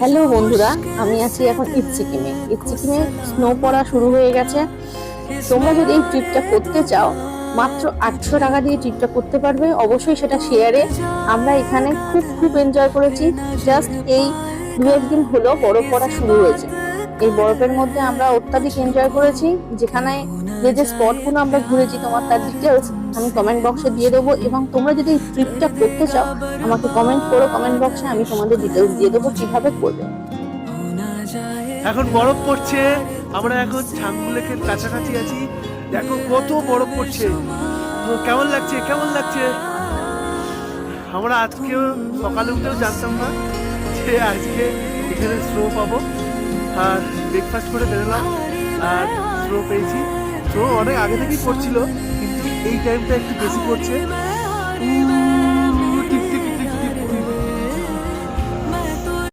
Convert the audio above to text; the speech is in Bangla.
হ্যালো বন্ধুরা, আমি আছি এখন ইটসিকিমে। ইটসিকিমে স্নো পড়া শুরু হয়ে গেছে। তোমরা যদি এই ট্রিপটা করতে চাও, মাত্র 800 টাকা দিয়ে ট্রিপটা করতে পারবে, অবশ্যই সেটা শেয়ারে। আমরা এখানে খুব খুব এনজয় করেছি। জাস্ট এই 2-1 দিন হলো বরফ পড়া শুরু হয়েছে। এই বরফের মধ্যে আমরা অত্যাধিক এনজয় করেছি। যেখানে যে যে স্পটগুলো আমরা ঘুরেছি, তোমার তার ডিটেলস আমি কমেন্ট বক্সে দিয়ে দেবো। এবং তোমরা যদি এই ট্রিপটা করতে চাও, আমাকে কমেন্ট করো কমেন্ট বক্সে, আমি তোমাদের ডিটেলস দিয়ে দেবো কিভাবে করবে। এখন বরফ পড়ছে, আমরা এখন ছাঙ্গু লেকের কাছাকাছি আছি। দেখো কত বরফ পড়ছে। তো কেমন লাগছে কেমন লাগছে? আমরা আজকেও সকালে উঠেও জানতাম না যে আজকে এখানে স্নো পাবো। আর ব্রেকফাস্ট করে বেরোলাম আর স্নো পেয়েছি। স্নো অনেক আগে থেকেই পড়ছিল, কিন্তু এই টাইমটা একটু বেশি পড়ছে।